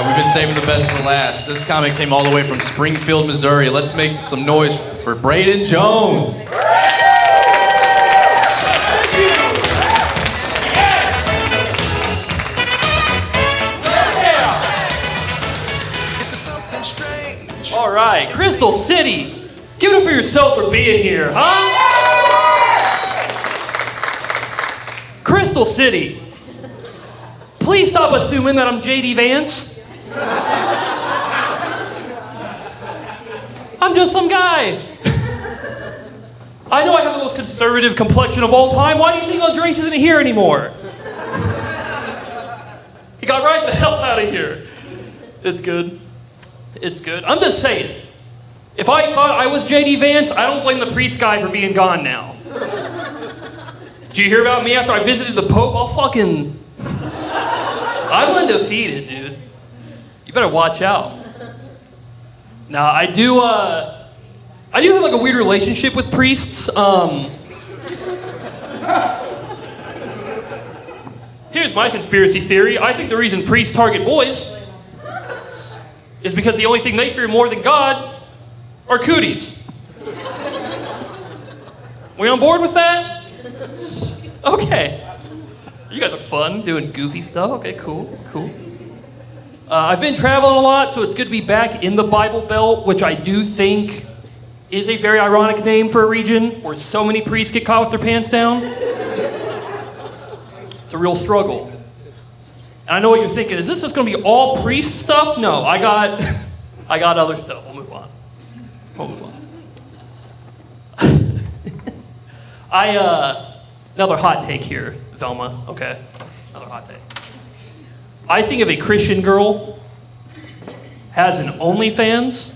right, we've been saving the best for last. This comic came all the way from Springfield, Missouri. Let's make some noise for Brayden Jones. All right, Crystal City, give it up for yourself for being here, huh? Crystal City, please stop assuming that I'm J.D. Vance. I'm just some guy. I know I have the most conservative complexion of all time. Why do you think Andres isn't here anymore? He got right the hell out of here. It's good. It's good. I'm just saying. If I thought I was J.D. Vance, I don't blame the priest guy for being gone now. Did you hear about me after I visited the Pope? I'm undefeated, dude. You better watch out. Now, I do have like a weird relationship with priests. Here's my conspiracy theory. I think the reason priests target boys is because the only thing they fear more than God are cooties. We on board with that? Okay. You guys are fun, doing goofy stuff. Okay, cool. I've been traveling a lot, so it's good to be back in the Bible Belt, which I do think is a very ironic name for a region where so many priests get caught with their pants down. It's a real struggle. And I know what you're thinking. Is this just going to be all priest stuff? No, I got other stuff. We'll move on. Another hot take here, Velma. Okay, another hot take. I think if a Christian girl has an OnlyFans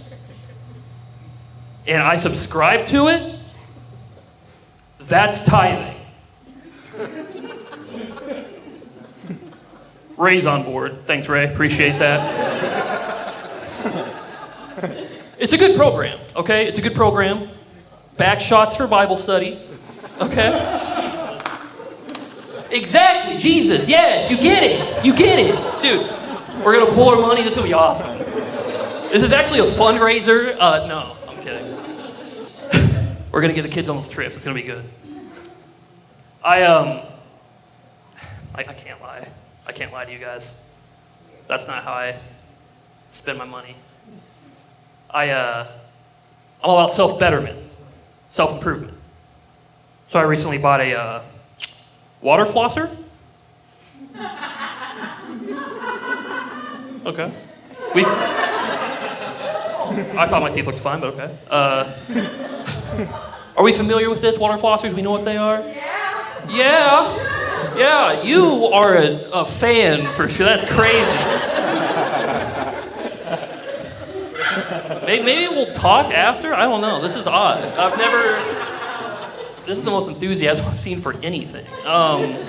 and I subscribe to it, that's tithing. Ray's on board. Thanks, Ray. Appreciate that. It's a good program, okay? It's a good program. Back shots for Bible study, okay? Exactly, Jesus, yes, you get it. Dude, we're gonna pull our money, this will be awesome. This is actually a fundraiser. No, I'm kidding. We're gonna get the kids on this trip, it's gonna be good. I can't lie. I can't lie to you guys. That's not how I spend my money. I'm all about self-betterment, self-improvement. So I recently bought a water flosser. Okay. I thought my teeth looked fine, but okay. Are we familiar with this, water flossers? We know what they are? Yeah, you are a fan for sure. That's crazy. Maybe we'll talk after? I don't know. This is odd. This is the most enthusiasm I've seen for anything. But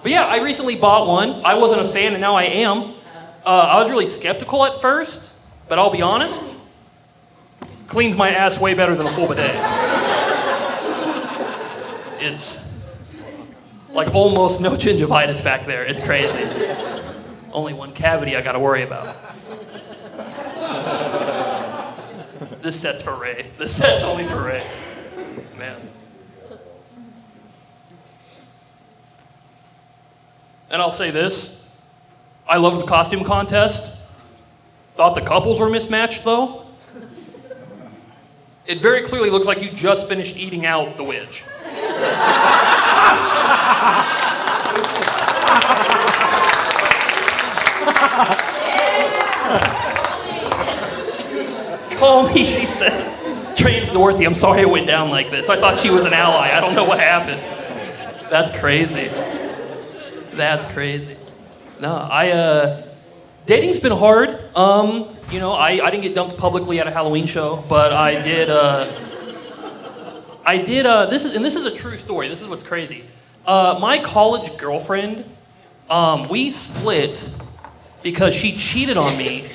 yeah, I recently bought one. I wasn't a fan, and now I am. I was really skeptical at first, but I'll be honest. Cleans my ass way better than a full bidet. It's like almost no gingivitis back there. It's crazy. Only one cavity I gotta worry about. This set's for Ray. This set's only for Ray. Man. And I'll say this. I love the costume contest. Thought the couples were mismatched though. It very clearly looks like you just finished eating out the witch. Call me, she says. Trans Dorothy, I'm sorry it went down like this. I thought she was an ally. I don't know what happened. That's crazy. No, dating's been hard. I didn't get dumped publicly at a Halloween show, but I did, this is a true story. This is what's crazy. My college girlfriend, we split because she cheated on me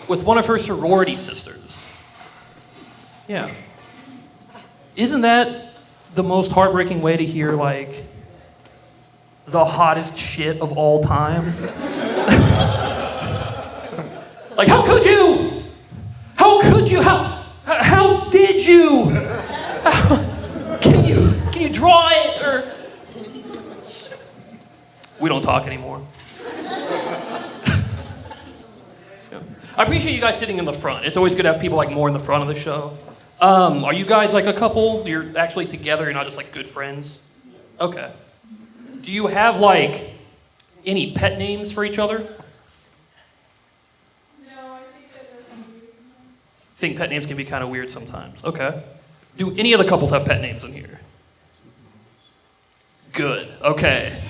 with one of her sorority sisters. Yeah. Isn't that the most heartbreaking way to hear, like, the hottest shit of all time? Like, how could you? How could you? How did you? Can you draw it or? We don't talk anymore. I appreciate you guys sitting in the front. It's always good to have people like more in the front of the show. Are you guys like a couple? You're actually together, you're not just like good friends? Okay. Do you have like any pet names for each other? No, I think that they're kind of weird sometimes. Think pet names can be kind of weird sometimes. Okay. Do any of the couples have pet names in here? Good. Okay.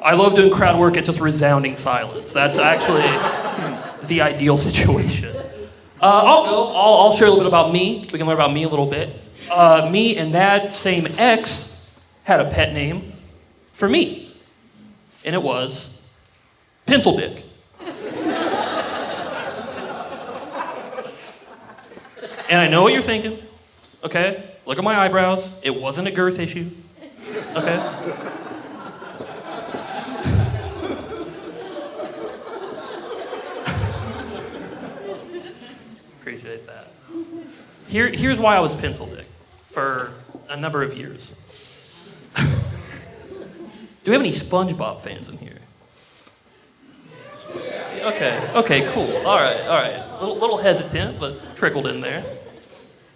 I love doing crowd work. It's just resounding silence. That's actually the ideal situation. I'll go. I'll share a little bit about me. We can learn about me a little bit. Me and that same ex had a pet name for me, and it was Pencil Dick. And I know what you're thinking. Okay, look at my eyebrows. It wasn't a girth issue. Okay. Appreciate that. Here's why I was Pencil Dick for a number of years. Do we have any SpongeBob fans in here? Okay, cool. All right. Little hesitant, but trickled in there.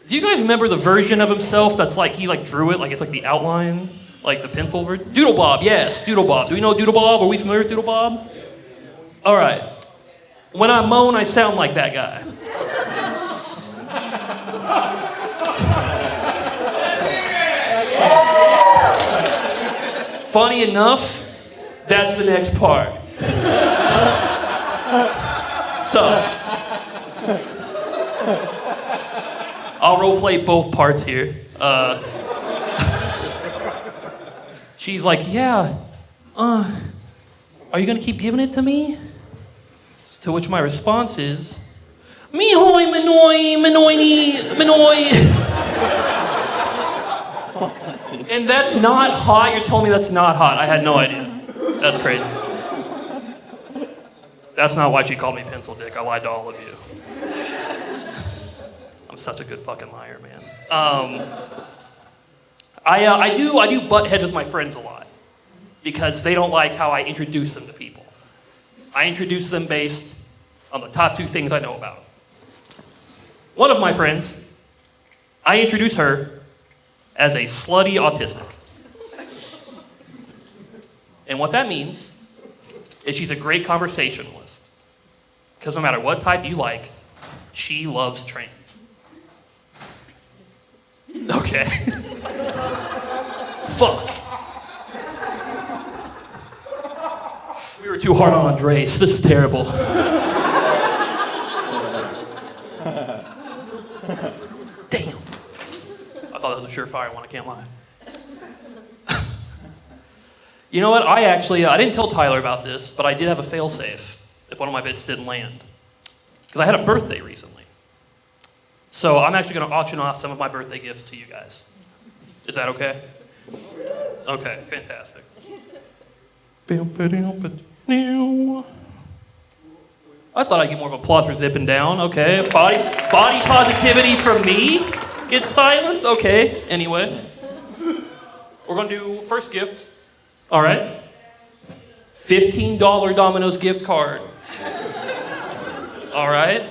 Do you guys remember the version of himself that's like, he like drew it, like it's like the outline, like the pencil version? Doodle Bob, yes, Doodle Bob. Do we know Doodle Bob? Are we familiar with Doodle Bob? All right. When I moan, I sound like that guy. Funny enough, that's the next part. So, I'll roleplay both parts here. She's like, yeah, are you gonna keep giving it to me? To which my response is, me hoy, manoy, manoy, manoy. And that's not hot? You're telling me that's not hot? I had no idea. That's crazy. That's not why she called me Pencil Dick. I lied to all of you. I'm such a good fucking liar, man. I do butt heads with my friends a lot because they don't like how I introduce them to people. I introduce them based on the top two things I know about. One of my friends, I introduce her as a slutty autistic. And what that means is she's a great conversationalist. Because no matter what type you like, she loves trains. Okay. Fuck. We were too hard on Andres. This is terrible. Damn. I thought that was a surefire one, I can't lie. You know what, I didn't tell Tyler about this, but I did have a fail-safe if one of my bits didn't land. Because I had a birthday recently. So I'm actually gonna auction off some of my birthday gifts to you guys. Is that okay? Okay, fantastic. I thought I'd get more of applause for zipping down. Okay, body positivity from me gets silence. Okay, anyway. We're gonna do first gift. All right. $15 Domino's gift card. All right.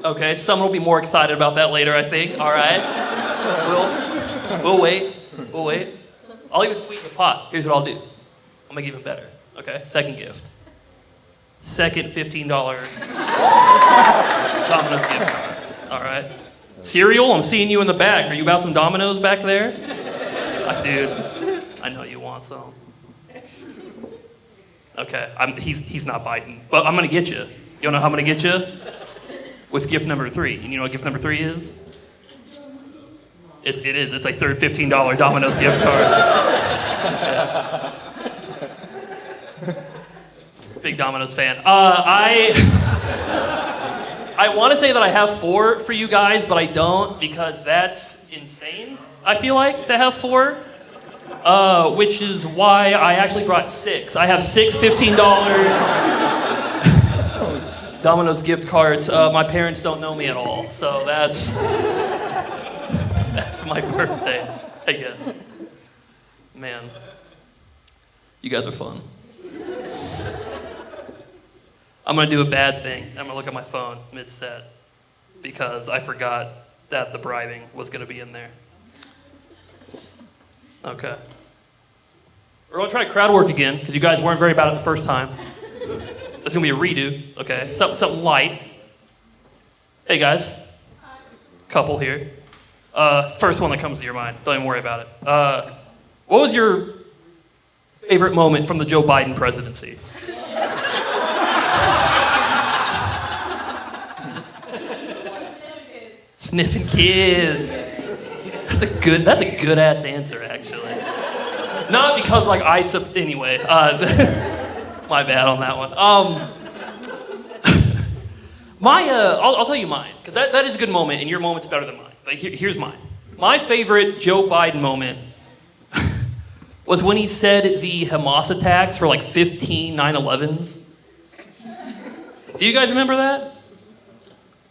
Okay, someone will be more excited about that later, I think. All right. We'll wait. We'll wait. I'll even sweeten the pot. Here's what I'll do. I'll make it even better. Okay, second gift. Second $15 Domino's gift card. All right. Cereal, I'm seeing you in the back. Are you about some Domino's back there? Dude, I know you want some. Okay, he's not biting, but I'm gonna get you. You know how I'm gonna get you? With gift number 3. And you know what gift number 3 is? It is. It's a third $15 Domino's gift card. Big Domino's fan. I want to say that I have 4 for you guys, but I don't because that's insane. I feel like to have 4, which is why I actually brought 6. I have 6 $15. Domino's gift cards. My parents don't know me at all, so that's my birthday, I guess. Man, you guys are fun. I'm gonna do a bad thing. I'm gonna look at my phone mid-set because I forgot that the bribing was gonna be in there. Okay. We're gonna try crowd work again because you guys weren't very bad at the first time. It's gonna be a redo, okay? Something light. Hey guys, couple here. First one that comes to your mind. Don't even worry about it. What was your favorite moment from the Joe Biden presidency? Sniffing kids. That's a good ass answer, actually. Not because like anyway. My bad on that one. I'll tell you mine because that is a good moment, and your moment's better than mine. But here's mine. My favorite Joe Biden moment was when he said the Hamas attacks were like 15 9/11s. Do you guys remember that?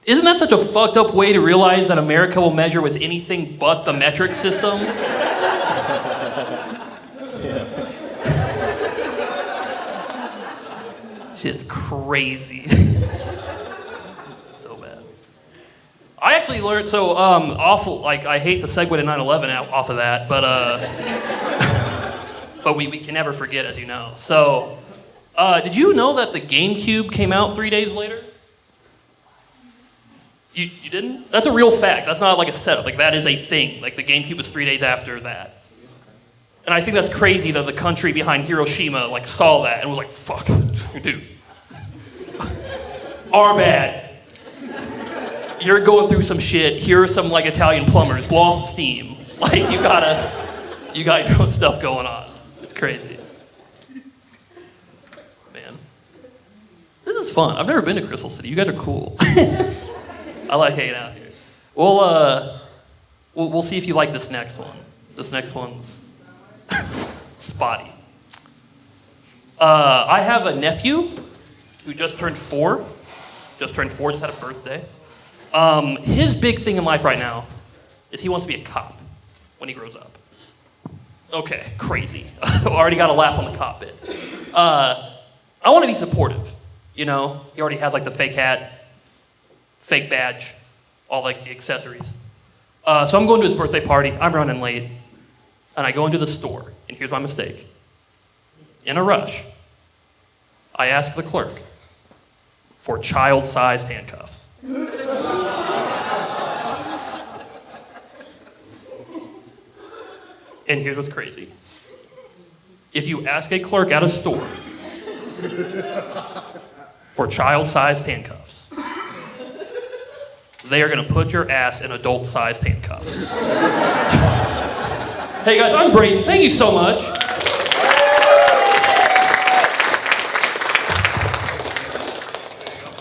Isn't that such a fucked up way to realize that America will measure with anything but the metric system? Shit's crazy. So bad. I actually learned, awful, like, I hate to segue to 9/11 off of that, but we can never forget, as you know. So, did you know that the GameCube came out 3 days later? You didn't? That's a real fact. That's not like a setup. Like, that is a thing. Like, the GameCube was 3 days after that. And I think that's crazy that the country behind Hiroshima, like, saw that and was like, fuck, dude. Our bad. You're going through some shit. Here are some, like, Italian plumbers. Blow off some steam. Like, you got your own stuff going on. It's crazy. Man. This is fun. I've never been to Crystal City. You guys are cool. I like hanging out here. We'll see if you like this next one. This next one's spotty. I have a nephew who just turned 4. Just had a birthday. His big thing in life right now is he wants to be a cop when he grows up. Okay, crazy. Already got a laugh on the cop bit. I want to be supportive. You know, he already has like the fake hat, fake badge, all like the accessories. So I'm going to his birthday party. I'm running late. And I go into the store. And here's my mistake. In a rush, I ask the clerk for child-sized handcuffs. And here's what's crazy. If you ask a clerk at a store for child-sized handcuffs, they are gonna put your ass in adult-sized handcuffs. Hey guys, I'm Brayden. Thank you so much.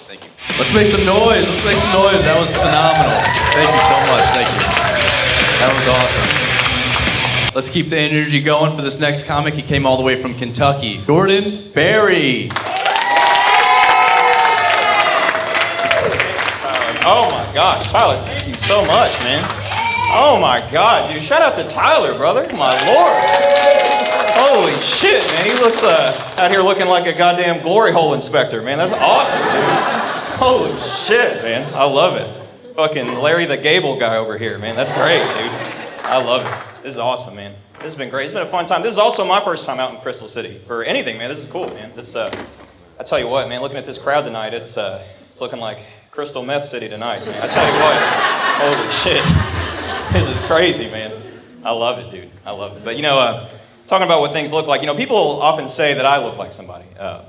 Thank you. Let's make some noise. That was phenomenal. Thank you so much. Thank you. That was awesome. Let's keep the energy going for this next comic. He came all the way from Kentucky. Gordon Berry. Oh my gosh, Tyler, thank you so much, man. Oh my God, dude, shout out to Tyler, brother. My Lord. Holy shit, man. He looks out here looking like a goddamn glory hole inspector, man. That's awesome, dude. Holy shit, man. I love it. Fucking Larry the Gable guy over here, man. That's great, dude. I love it. This is awesome, man. This has been great. It's been a fun time. This is also my first time out in Crystal City for anything, man. This is cool, man. This, I tell you what, man, looking at this crowd tonight, it's looking like Crystal Meth City tonight, man. I tell you what, holy shit. This is crazy, man. I love it, dude. I love it. But, you know, talking about what things look like, you know, people often say that I look like somebody.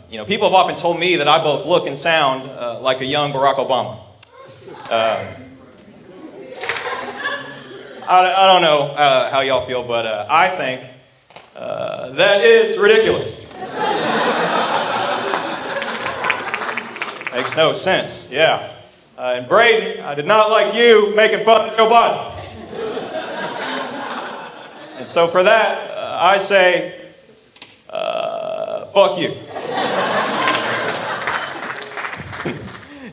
You know, people have often told me that I both look and sound like a young Barack Obama. I don't know how y'all feel, but I think that is ridiculous. Makes no sense, yeah. And Brayden, I did not like you making fun of Joe Biden. And so for that, I say, fuck you.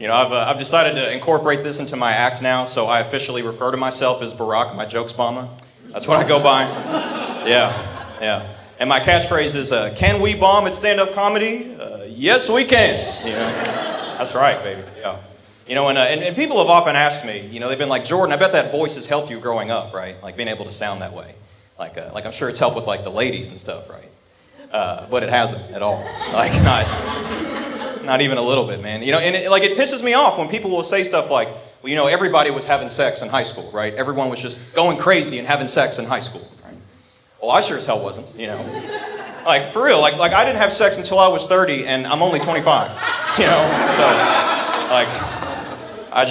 I've decided to incorporate this into my act now, so I officially refer to myself as Barack, my jokes bomber. That's what I go by. Yeah. And my catchphrase is, can we bomb at stand-up comedy? Yes, we can. That's right, baby. Yeah. And people have often asked me, they've been like, Jordan, I bet that voice has helped you growing up, right? Like being able to sound that way. Like I'm sure it's helped with like the ladies and stuff, right? But it hasn't at all. Like not even a little bit, man. And it pisses me off when people will say stuff like, well, everybody was having sex in high school, right? Everyone was just going crazy and having sex in high school, right? Well, I sure as hell wasn't, Like, for real, like I didn't have sex until I was 30 and I'm only 25, So, like, I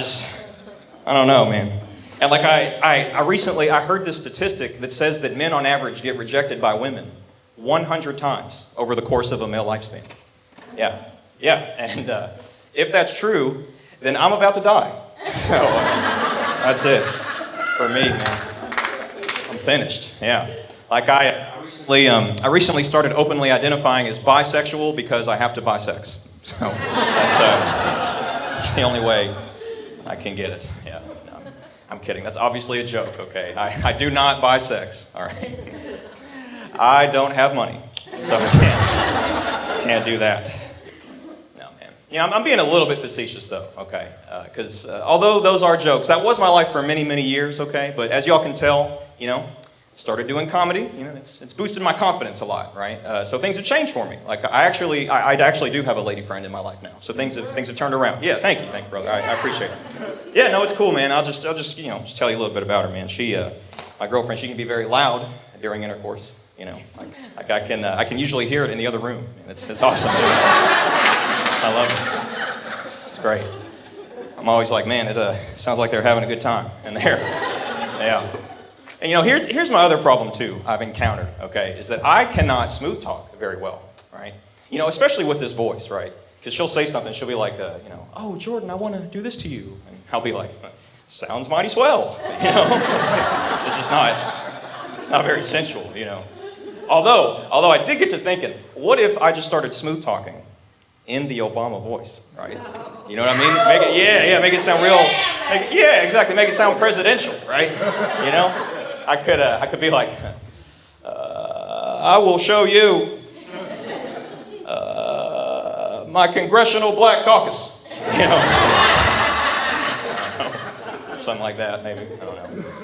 don't know, man. And like I recently heard this statistic that says that men on average get rejected by women 100 times over the course of a male lifespan. Yeah. And if that's true, then I'm about to die. So that's it for me, man. I'm finished. Yeah. Like I recently started openly identifying as bisexual because I have to buy sex. So that's the only way I can get it. Yeah. No, I'm kidding. That's obviously a joke. Okay. I do not buy sex. All right. I don't have money, so I can't do that. No, man. I'm being a little bit facetious though. Okay. Because although those are jokes, that was my life for many, many years. Okay. But as y'all can tell, started doing comedy, it's boosted my confidence a lot, right? So things have changed for me. Like I actually do have a lady friend in my life now. So things have turned around. Yeah, thank you, brother. I appreciate it. Yeah, no, it's cool, man. I'll just just tell you a little bit about her, man. She, my girlfriend, she can be very loud during intercourse. Like I can usually hear it in the other room. It's awesome. I love it. It's great. I'm always like, man, it sounds like they're having a good time in there. Yeah. And here's my other problem too I've encountered, okay, is that I cannot smooth talk very well, right? Especially with this voice, right? Because she'll say something, she'll be like, oh, Jordan, I want to do this to you. And I'll be like, sounds mighty swell, It's not very sensual, Although I did get to thinking, what if I just started smooth talking in the Obama voice, right? You know what I mean? Make it sound real. Exactly. Make it sound presidential, right? I could be like, I will show you my Congressional Black Caucus. Something like that, maybe. I don't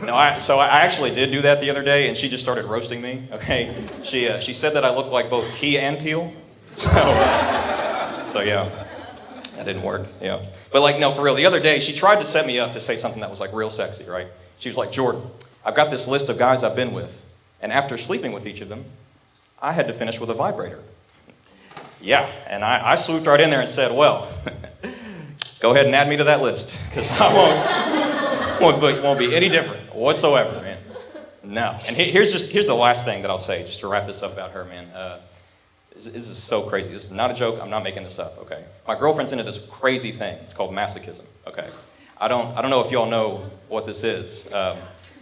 know. So I actually did do that the other day, and she just started roasting me. Okay, she said that I look like both Key and Peele. So yeah, that didn't work. Yeah, but no, for real. The other day, she tried to set me up to say something that was real sexy, right? She was like, Jordan, I've got this list of guys I've been with, and after sleeping with each of them, I had to finish with a vibrator. Yeah, and I swooped right in there and said, well, go ahead and add me to that list, because I won't be any different whatsoever, man. No. And here's the last thing that I'll say, just to wrap this up about her, man. This is so crazy. This is not a joke. I'm not making this up, okay? My girlfriend's into this crazy thing. It's called masochism, okay? I don't know if y'all know what this is.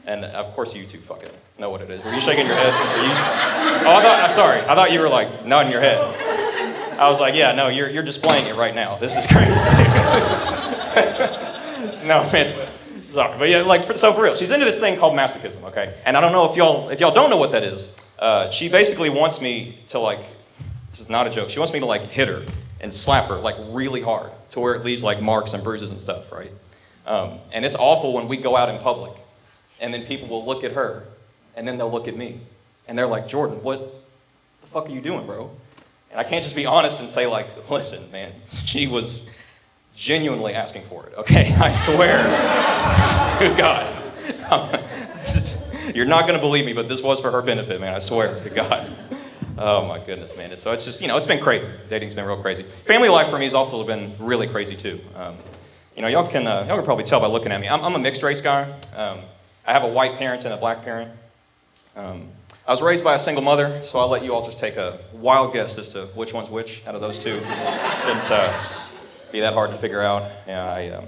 And of course you two fucking know what it is. Were you shaking your head? I thought you were nodding your head. I was like, yeah, no, you're displaying it right now. This is crazy. No, man. Sorry, but yeah, so for real, she's into this thing called masochism, okay? And I don't know if y'all don't know what that is. She basically wants me to this is not a joke. She wants me to hit her and slap her really hard to where it leaves marks and bruises and stuff, right? And it's awful when we go out in public, and then people will look at her, and then they'll look at me, and they're like, Jordan, what the fuck are you doing, bro? And I can't just be honest and say listen, man, she was genuinely asking for it, okay? I swear to God. You're not going to believe me, but this was for her benefit, man. I swear to God. Oh, my goodness, man. So it's just, it's been crazy. Dating's been real crazy. Family life for me has also been really crazy, too. Y'all can probably tell by looking at me. I'm a mixed race guy. I have a white parent and a black parent. I was raised by a single mother, so I'll let you all just take a wild guess as to which one's which out of those two. Shouldn't be that hard to figure out. Yeah, I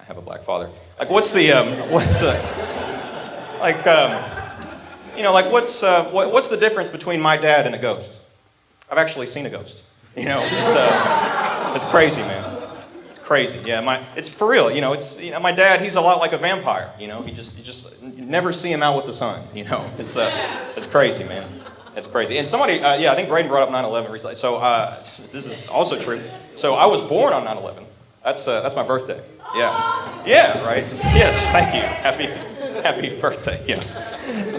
have a black father. What's the difference between my dad and a ghost? I've actually seen a ghost. It's crazy, man. crazy. Yeah, it's for real. My dad, he's a lot like a vampire. You just never see him out with the sun. It's crazy, man. It's crazy. And somebody, I think Brayden brought up 9/11 recently. So this is also true. So I was born on 9/11. That's my birthday. Yeah, right. Yes, thank you. Happy birthday. Yeah.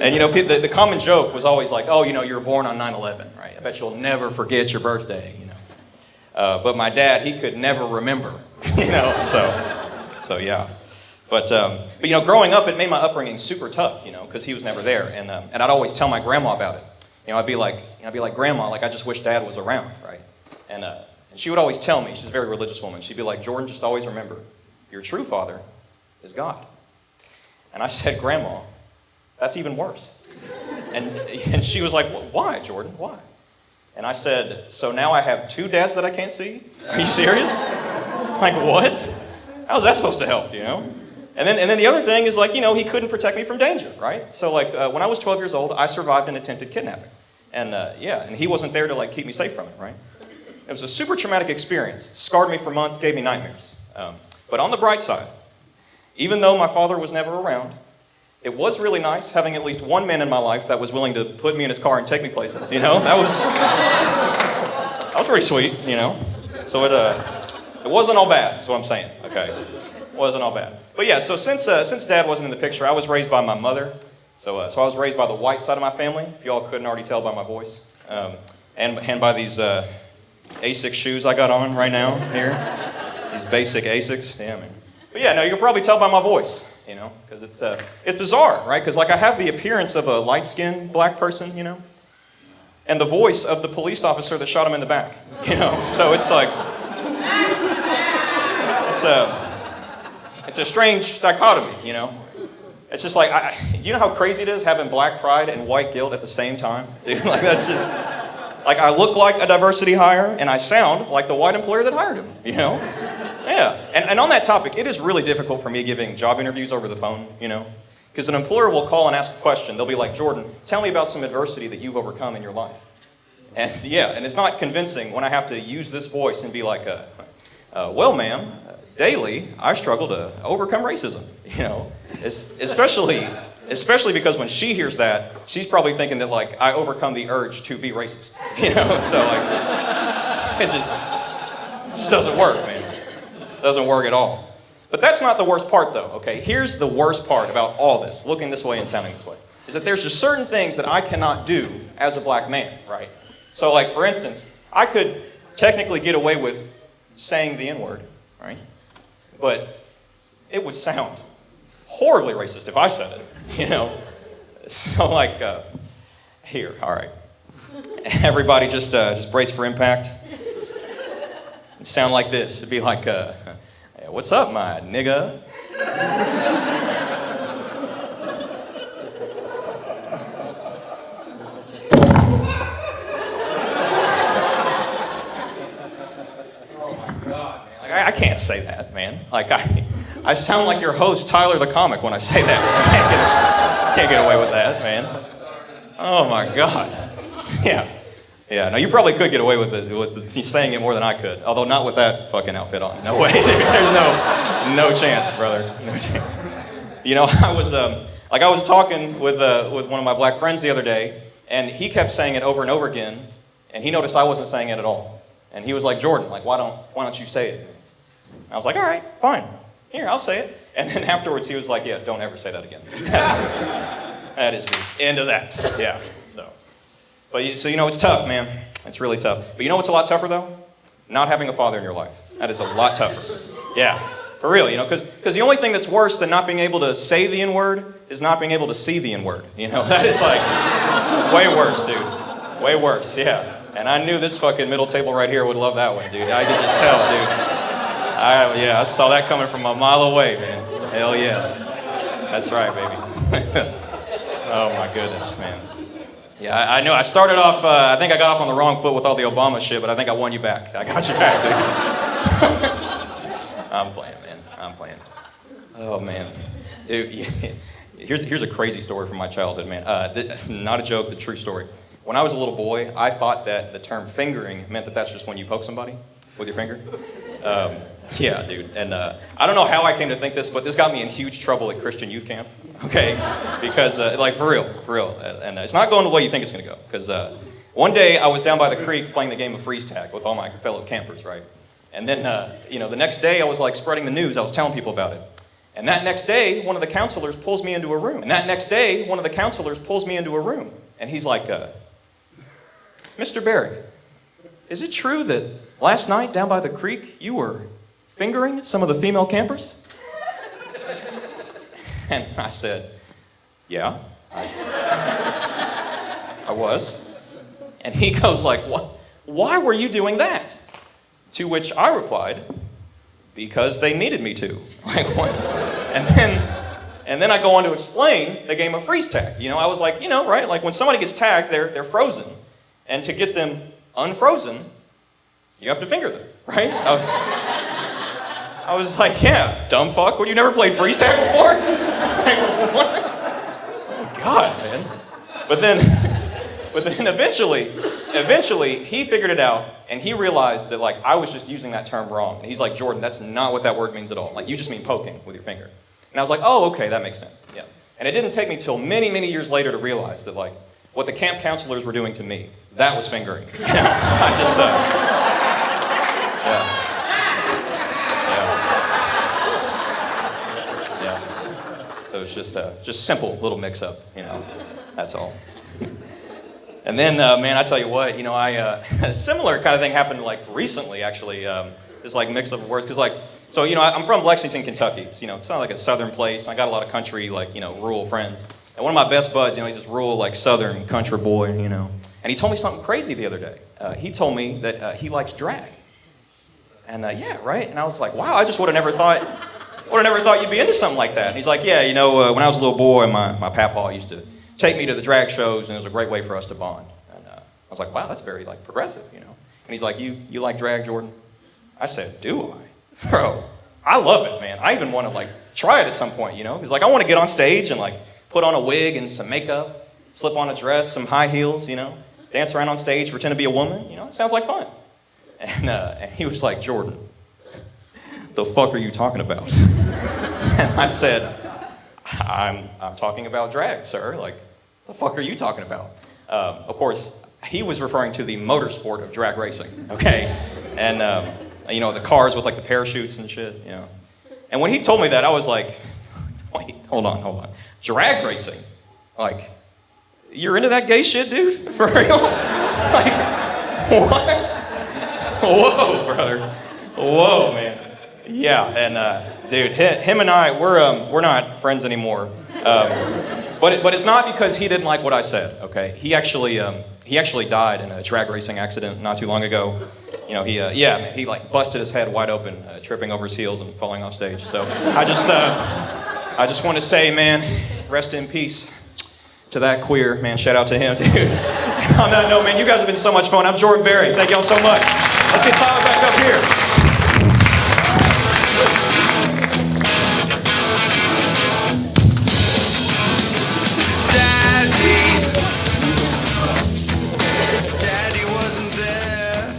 And the common joke was always like, oh, you were born on 9/11, right? I bet you'll never forget your birthday. But my dad, he could never remember. So yeah. But growing up, it made my upbringing super tough. Because he was never there, and I'd always tell my grandma about it. I'd be like, Grandma, like I just wish Dad was around, right? And she would always tell me, she's a very religious woman. She'd be like, Jordan, just always remember, your true father is God. And I said, Grandma, that's even worse. And she was like, why, Jordan? Why? And I said, so now I have two dads that I can't see? Are you serious? Like, what? How's that supposed to help, And then the other thing is, like, he couldn't protect me from danger, right? So, like, when I was 12 years old, I survived an attempted kidnapping. And he wasn't there to, like, keep me safe from it, right? It was a super traumatic experience. Scarred me for months, gave me nightmares. But on the bright side, even though my father was never around, it was really nice having at least one man in my life that was willing to put me in his car and take me places, That was pretty sweet, So it wasn't all bad, is what I'm saying, okay? It wasn't all bad. But yeah, so since Dad wasn't in the picture, I was raised by my mother. So I was raised by the white side of my family, if y'all couldn't already tell by my voice. And by these Asics shoes I got on right now here. These basic Asics. Yeah, man. But yeah, no, you can probably tell by my voice, because it's bizarre, right? Because like I have the appearance of a light-skinned black person, and the voice of the police officer that shot him in the back, So it's like, it's a strange dichotomy, It's just like, you know how crazy it is having black pride and white guilt at the same time? Dude, like that's just, like I look like a diversity hire and I sound like the white employer that hired him, Yeah, and on that topic, it is really difficult for me giving job interviews over the phone, Because an employer will call and ask a question. They'll be like, Jordan, tell me about some adversity that you've overcome in your life. And and it's not convincing when I have to use this voice and be like, well, ma'am, daily, I struggle to overcome racism, especially because when she hears that, she's probably thinking that, like, I overcome the urge to be racist, So, like, it just doesn't work, man. It doesn't work at all. But that's not the worst part, though, okay? Here's the worst part about all this, looking this way and sounding this way, is that there's just certain things that I cannot do as a black man, right? So, like, for instance, I could technically get away with saying the N-word, right? But it would sound horribly racist if I said it, So, like, here, all right. Everybody just brace for impact. It'd sound like this. It'd be like, hey, what's up, my nigga? I can't say that, man. Like, I sound like your host, Tyler the Comic, when I say that. I can't get away with that, man. Oh, my God. Yeah, no, you probably could get away with saying it more than I could. Although not with that fucking outfit on. No way, dude. There's no chance, brother. No chance. I was talking with one of my black friends the other day, and he kept saying it over and over again, and he noticed I wasn't saying it at all. And he was like, Jordan, like, why don't you say it? I was like, all right, fine. Here, I'll say it. And then afterwards, he was like, yeah, don't ever say that again. That is the end of that. Yeah. So it's tough, man. It's really tough. But you know what's a lot tougher, though? Not having a father in your life. That is a lot tougher. Yeah, for real, because the only thing that's worse than not being able to say the N-word is not being able to see the N-word. That is like way worse, dude. Way worse, yeah. And I knew this fucking middle table right here would love that one, dude. I could just tell, dude. I saw that coming from a mile away, man. Hell yeah. That's right, baby. Oh my goodness, man. Yeah, I know. I started off, I think I got off on the wrong foot with all the Obama shit, but I think I won you back. I got you back, dude. I'm playing, man. I'm playing. Oh, man. Dude, here's a crazy story from my childhood, man. Not a joke, the true story. When I was a little boy, I thought that the term fingering meant that that's just when you poke somebody. with your finger. Yeah, dude. And I don't know how I came to think this, but this got me in huge trouble at Christian youth camp. Okay, because like for real, and it's not going the way you think it's gonna go. Because one day I was down by the creek playing the game of freeze tag with all my fellow campers, right? And then the next day I was like spreading the news. I was telling people about it. And that next day, one of the counselors pulls me into a room. And he's like, Mr. Barry, is it true that last night down by the creek you were fingering some of the female campers? And I said, yeah, I was. And he goes like, what? Why were you doing that? To which I replied, because they needed me to. Like what? And then I go on to explain the game of freeze tag. I was like, right? Like when somebody gets tagged, they're frozen. And to get them unfrozen, you have to finger them, right? I was like, yeah, dumb fuck. What, you never played freeze tag before? Like, what? Oh God, man. But then eventually he figured it out, and he realized that like I was just using that term wrong. And he's like, Jordan, that's not what that word means at all. Like you just mean poking with your finger. And I was like, oh, okay, that makes sense. Yeah. And it didn't take me till many, many years later to realize that like what the camp counselors were doing to me, that was fingering. I just yeah. So it's just simple little mix-up, that's all. And then, man, I tell you what, a similar kind of thing happened like recently, actually. This like mix-up of words, because like, so I'm from Lexington, Kentucky. It's it's not like a southern place. I got a lot of country, like rural friends. And one of my best buds, he's this rural like southern country boy, And he told me something crazy the other day. He told me that he likes drag. And yeah, right. And I was like, wow, I just would have never thought you'd be into something like that. And he's like, yeah, when I was a little boy, my papa used to take me to the drag shows, and it was a great way for us to bond. And I was like, wow, that's very like progressive, And he's like, you like drag, Jordan? I said, do I? Bro, I love it, man. I even want to like try it at some point, because like I want to get on stage and like put on a wig and some makeup, slip on a dress, some high heels, dance around on stage, pretend to be a woman. It sounds like fun. And he was like, Jordan, the fuck are you talking about? And I said, I'm talking about drag, sir. Like, the fuck are you talking about? Of course, he was referring to the motorsport of drag racing, okay? And, the cars with like the parachutes and shit, And when he told me that, I was like, wait, hold on. Drag racing? Like, you're into that gay shit, dude? For real? Like, what? Whoa, brother. Whoa, man. Yeah, and dude, him and I, we're not friends anymore. But it's not because he didn't like what I said. Okay, he actually died in a drag racing accident not too long ago. He like busted his head wide open, tripping over his heels and falling off stage. So I just want to say, man, rest in peace to that queer man. Shout out to him, dude. And on that note, man, you guys have been so much fun. I'm Jordan Barry. Thank y'all so much. Let's get Tyler back up here.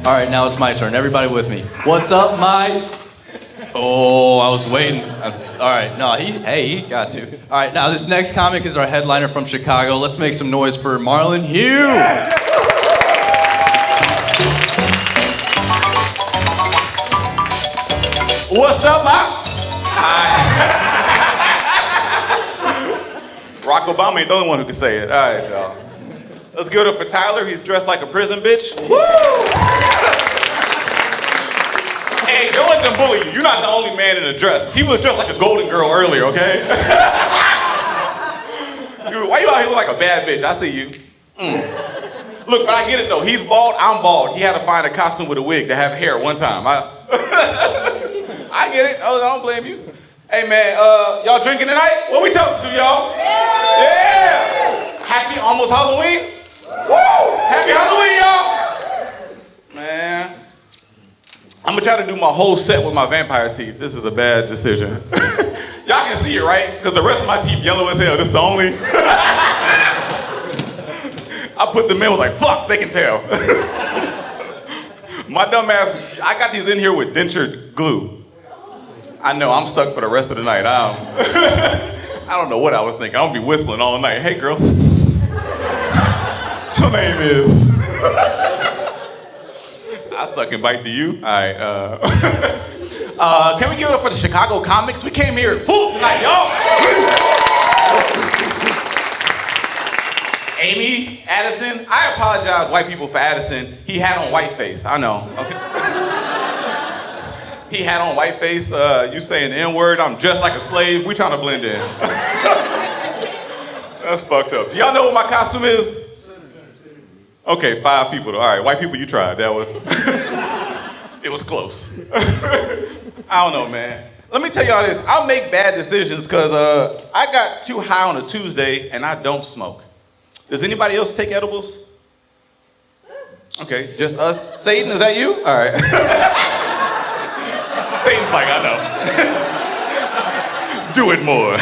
All right, now it's my turn. Everybody with me. What's up, Mike? Oh, I was waiting. All right, no, he got to. All right, now this next comic is our headliner from Chicago. Let's make some noise for Marlon Hue. Yeah. What's up, Mike? Barack Obama ain't the only one who can say it. All right, y'all. Let's give it up for Tyler. He's dressed like a prison bitch. Woo! Hey, don't let them bully you. You're not the only man in a dress. He was dressed like a golden girl earlier, okay? Why you out here look like a bad bitch? I see you. Look, but I get it though. He's bald, I'm bald. He had to find a costume with a wig to have hair one time. I get it. I don't blame you. Hey man, y'all drinking tonight? What we toasting to, y'all? Yeah! Happy almost Halloween? Woo! Happy Halloween, y'all! Man. I'm gonna try to do my whole set with my vampire teeth. This is a bad decision. Y'all can see it, right? Because the rest of my teeth yellow as hell. This is the only. I put them in, was like, fuck, they can tell. My dumb ass, I got these in here with denture glue. I know, I'm stuck for the rest of the night. I don't know what I was thinking. I'm gonna be whistling all night. Hey, girl. What's your name is? I suck and bite to you. All right. Can we give it up for the Chicago comics? We came here full tonight, y'all. Amy, Addison. I apologize, white people, for Addison. He had on white face. I know. Okay. He had on white face. You saying the N-word. I'm dressed like a slave. We trying to blend in. That's fucked up. Do y'all know what my costume is? Okay, 5 people though. All right, white people, you tried. That was, it was close. I don't know, man. Let me tell y'all this. I'll make bad decisions because I got too high on a Tuesday and I don't smoke. Does anybody else take edibles? Okay, just us. Satan, is that you? All right. Satan's like, I know. Do it more.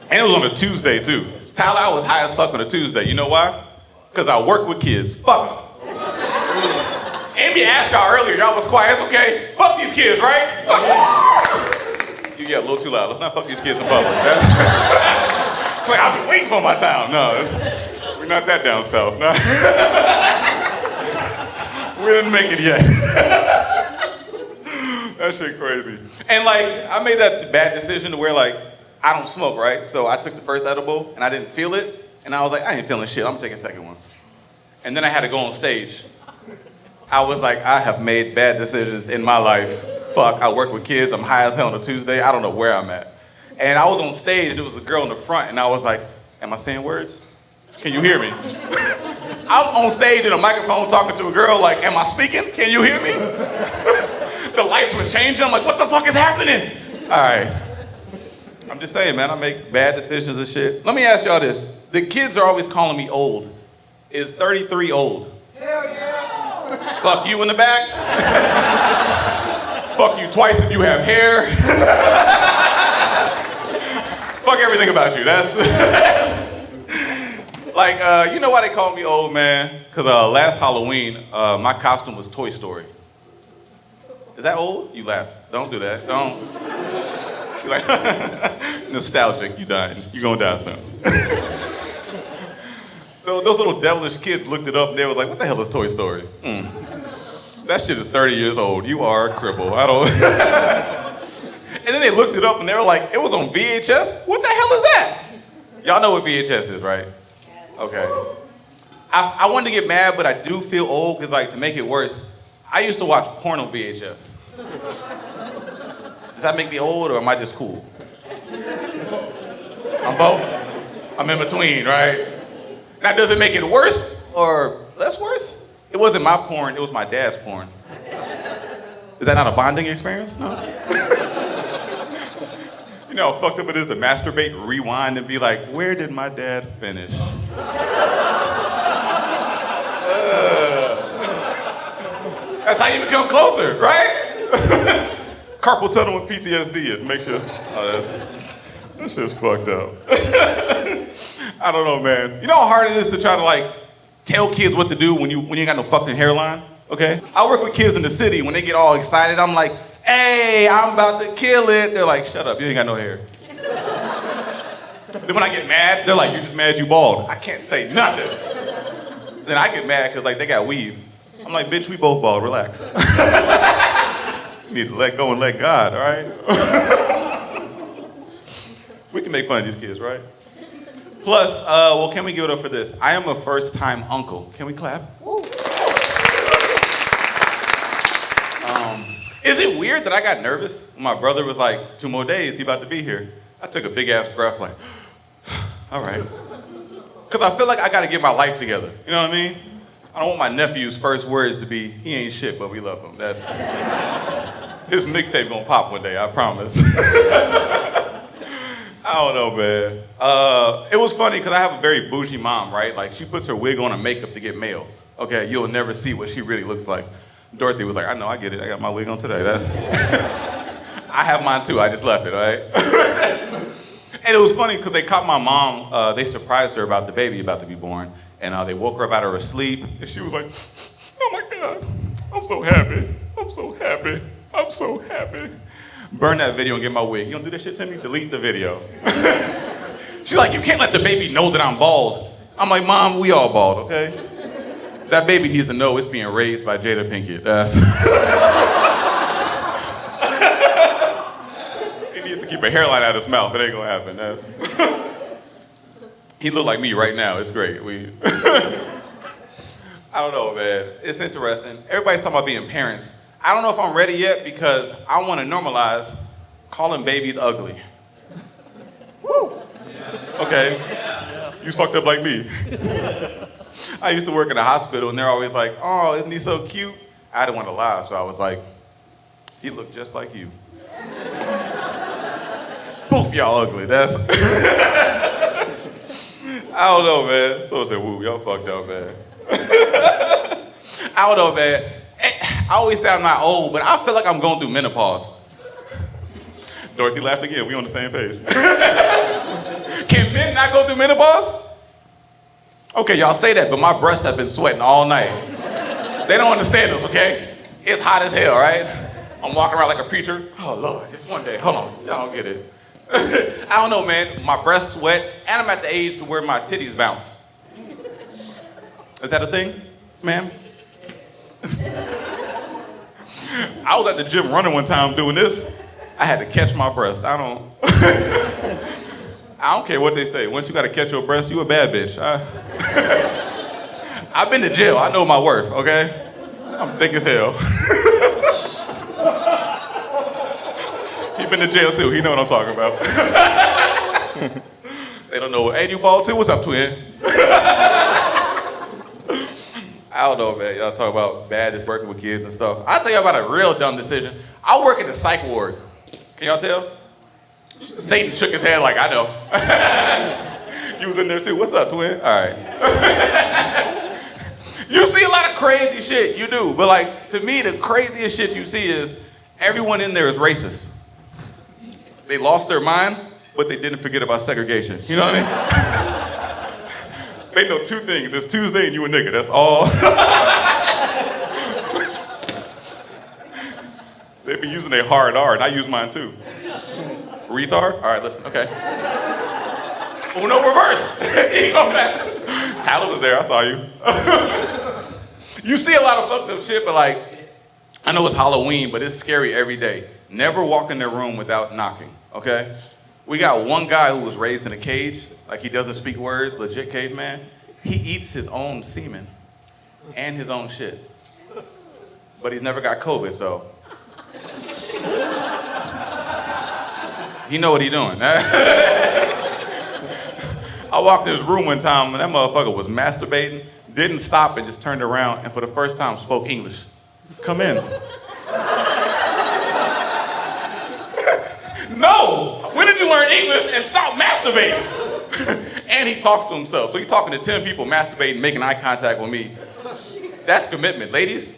And it was on a Tuesday too. Tyler, I was high as fuck on a Tuesday. You know why? Because I work with kids. Fuck them. Amy asked y'all earlier. Y'all was quiet. It's okay. Fuck these kids, right? Fuck them. You get a little too loud. Let's not fuck these kids in public. It's like, I've been waiting for my time. No, we're not that down south. No. We didn't make it yet. That shit crazy. And like, I made that bad decision to where like, I don't smoke, right? So I took the first edible and I didn't feel it. And I was like, I ain't feeling shit. I'm gonna take a second one. And then I had to go on stage. I was like, I have made bad decisions in my life. Fuck, I work with kids. I'm high as hell on a Tuesday. I don't know where I'm at. And I was on stage and there was a girl in the front and I was like, am I saying words? Can you hear me? I'm on stage in a microphone talking to a girl like, am I speaking? Can you hear me? The lights were changing. I'm like, what the fuck is happening? All right. I'm just saying, man, I make bad decisions and shit. Let me ask y'all this. The kids are always calling me old. Is 33 old? Hell yeah. Fuck you in the back. Fuck you twice if you have hair. Fuck everything about you. That's like, you know why they call me old, man? Because last Halloween, my costume was Toy Story. Is that old? You laughed. Don't do that. Don't. She's like, nostalgic, you dying. You gonna die soon. Those little devilish kids looked it up and they were like, what the hell is Toy Story? That shit is 30 years old. You are a cripple. I don't. And then they looked it up and they were like, it was on VHS? What the hell is that? Y'all know what VHS is, right? Okay. I wanted to get mad, but I do feel old because like to make it worse, I used to watch porn on VHS. Does that make me old or am I just cool? I'm both. I'm in between, right? Now, does it make it worse or less worse? It wasn't my porn, it was my dad's porn. Is that not a bonding experience? No? You know how fucked up it is to masturbate, rewind, and be like, where did my dad finish? That's how you become closer, right? Carpal tunnel with PTSD, it makes you, that shit's fucked up. I don't know, man. You know how hard it is to try to like tell kids what to do when you ain't got no fucking hairline, okay? I work with kids in the city, when they get all excited, I'm like, hey, I'm about to kill it. They're like, shut up, you ain't got no hair. Then when I get mad, they're like, you're just mad you bald. I can't say nothing. Then I get mad because like they got weave. I'm like, bitch, we both bald, relax. You need to let go and let God, all right? We can make fun of these kids, right? Plus, well, can we give it up for this? I am a first-time uncle. Can we clap? Is it weird that I got nervous when my brother was like, 2 more days, he about to be here? I took a big-ass breath like, all right. Because I feel like I got to get my life together. You know what I mean? I don't want my nephew's first words to be, he ain't shit, but we love him. That's, his mixtape gonna pop one day, I promise. I don't know, man. It was funny because I have a very bougie mom, right? Like she puts her wig on and makeup to get mail. Okay, you'll never see what she really looks like. Dorothy was like, I know, I get it. I got my wig on today. That's. I have mine too. I just left it, right? And it was funny because they caught my mom. They surprised her about the baby about to be born, and they woke her up out of her sleep, and she was like, "Oh Yeah, I'm so happy. I'm so happy. I'm so happy. Burn that video and get my wig. You don't do that shit to me? Delete the video. She's like, you can't let the baby know that I'm bald. I'm like, Mom, we all bald, okay? That baby needs to know it's being raised by Jada Pinkett. That's... He needs to keep a hairline out of his mouth. It ain't gonna happen. That's... He look like me right now. It's great. I don't know, man. It's interesting. Everybody's talking about being parents. I don't know if I'm ready yet because I want to normalize calling babies ugly. Woo! Okay. You fucked up like me. I used to work in a hospital and they're always like, oh, isn't he so cute? I didn't want to lie, so I was like, he looked just like you. Both y'all ugly. That's... I don't know, man. Someone said, woo, y'all fucked up, man. I don't know, man. I always say I'm not old, but I feel like I'm going through menopause. Dorothy laughed again. We on the same page. Can men not go through menopause? Okay, y'all say that, but my breasts have been sweating all night. They don't understand this, okay? It's hot as hell, right? I'm walking around like a preacher. Oh, Lord, just one day. Hold on. Y'all don't get it. I don't know, man. My breasts sweat, and I'm at the age to where my titties bounce. Is that a thing, ma'am? I was at the gym running one time doing this. I had to catch my breast. I don't care what they say. Once you gotta catch your breast, you a bad bitch. I've been to jail. I know my worth, okay? I'm thick as hell. He been to jail too. He know what I'm talking about. They don't know. Hey, you bald too? What's up, twin? I don't know, man. Y'all talk about bad is working with kids and stuff. I'll tell you about a real dumb decision. I work in the psych ward. Can y'all tell? Satan shook his head like, I know. You was in there too. What's up, twin? All right. You see a lot of crazy shit. You do. But like, to me, the craziest shit you see is everyone in there is racist. They lost their mind, but they didn't forget about segregation. You know what I mean? They know two things. It's Tuesday and you a nigga. That's all. They be using a hard R, and I use mine too. Retard? All right, listen, okay. Uno reverse. He go back. Tyler was there, I saw you. You see a lot of fucked up shit, but like, I know it's Halloween, but it's scary every day. Never walk in their room without knocking, okay? We got one guy who was raised in a cage, like he doesn't speak words, legit caveman. He eats his own semen and his own shit. But he's never got COVID, so. He know what he doing. I walked in his room one time and that motherfucker was masturbating, didn't stop and just turned around and for the first time spoke English. Come in. No! When did you learn English and stop masturbating? And he talks to himself. So he's talking to 10 people, masturbating, making eye contact with me. That's commitment, ladies.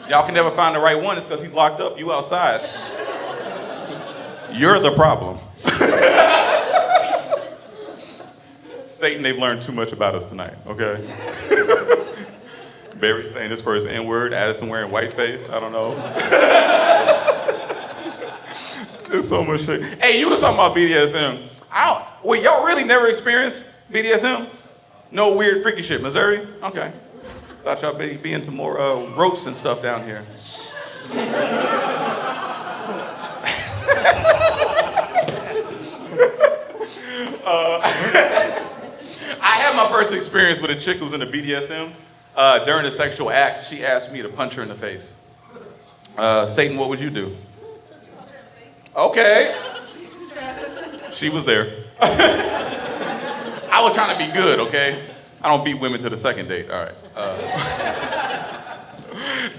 Y'all can never find the right one. It's because he's locked up, you outside. You're the problem. Satan, they've learned too much about us tonight, okay? Barry saying this first N-word, Addison wearing whiteface, I don't know. There's so much shit. Hey, you was talking about BDSM. Wait, y'all really never experienced BDSM? No weird freaky shit, Missouri? Okay. Thought y'all be into more ropes and stuff down here. I had my first experience with a chick who was into BDSM. During a sexual act, she asked me to punch her in the face. Satan, what would you do? Okay. She was there. I was trying to be good, okay? I don't beat women to the second date, all right.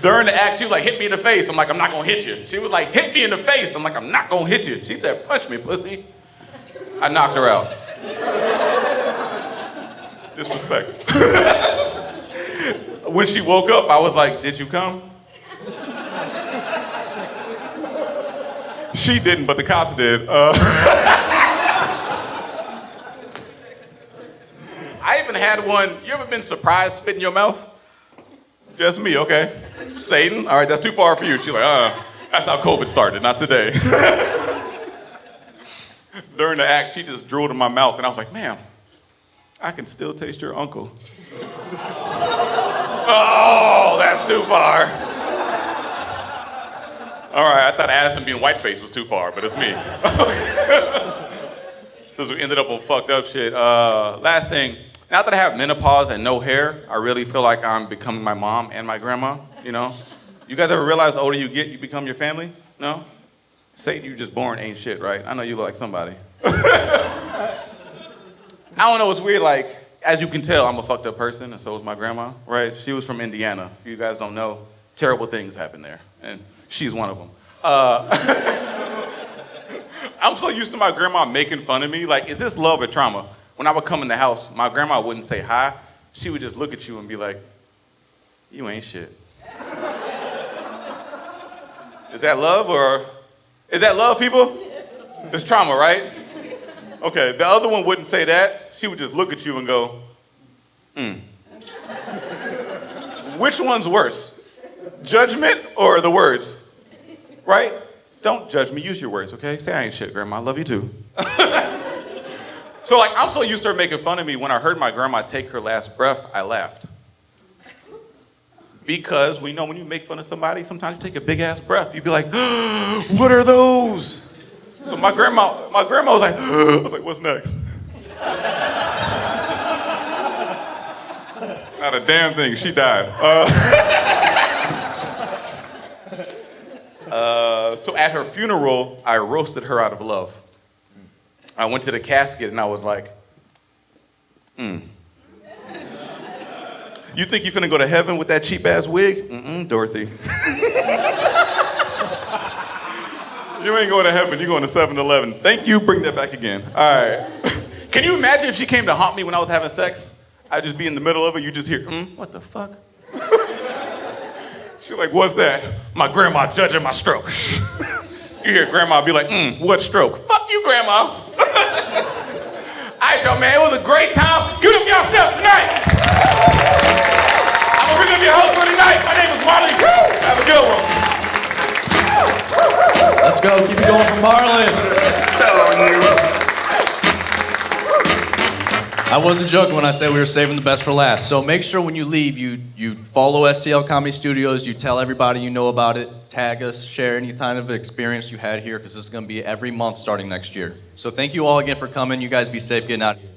During the act, she was like, hit me in the face. I'm like, I'm not gonna hit you. She was like, hit me in the face. I'm like, I'm not gonna hit you. She said, punch me, pussy. I knocked her out. It's disrespect. When she woke up, I was like, did you come? She didn't, but the cops did. I even had one, you ever been surprised spit in your mouth? Just me, okay. Satan, all right, that's too far for you. She's like, that's how COVID started, not today. During the act, she just drooled in my mouth, and I was like, ma'am, I can still taste your uncle. Oh, that's too far. All right, I thought Addison being whiteface was too far, but it's me. Since we ended up on fucked up shit. Last thing, now that I have menopause and no hair, I really feel like I'm becoming my mom and my grandma, you know? You guys ever realize the older you get, you become your family? No? Satan, you just born ain't shit, right? I know you look like somebody. I don't know, it's weird, like, as you can tell, I'm a fucked up person, and so is my grandma, right? She was from Indiana. If you guys don't know, terrible things happen there, and she's one of them. I'm so used to my grandma making fun of me. Like, is this love or trauma? When I would come in the house, my grandma wouldn't say hi. She would just look at you and be like, you ain't shit. Is that love or... Is that love, people? It's trauma, right? Okay, the other one wouldn't say that. She would just look at you and go, Which one's worse? Judgment or the words? Right? Don't judge me, use your words, okay? Say I ain't shit, Grandma, I love you too. So like, I'm so used to her making fun of me. When I heard my grandma take her last breath, I laughed. Because we know when you make fun of somebody, sometimes you take a big ass breath. You'd be like, what are those? So my grandma was like, I was like, what's next? Not a damn thing, she died. So at her funeral, I roasted her out of love. I went to the casket and I was like, You think you finna go to heaven with that cheap ass wig? Dorothy. You ain't going to heaven, you're going to 7-Eleven. Thank you, bring that back again. All right. Can you imagine if she came to haunt me when I was having sex? I'd just be in the middle of it, you just hear, what the fuck? She's like, what's that? My grandma judging my stroke. You hear grandma be like, what stroke? Fuck you, grandma. All right, y'all, man, it was a great time. Give them yourselves tonight. I'm gonna bring up your host for tonight. My name is Marlon Hue. Have a good one. Let's go. Keep it going for Marlon. I wasn't joking when I said we were saving the best for last. So make sure when you leave, you follow STL Comedy Studios. You tell everybody you know about it. Tag us. Share any kind of experience you had here, because this is going to be every month starting next year. So thank you all again for coming. You guys be safe getting out of here.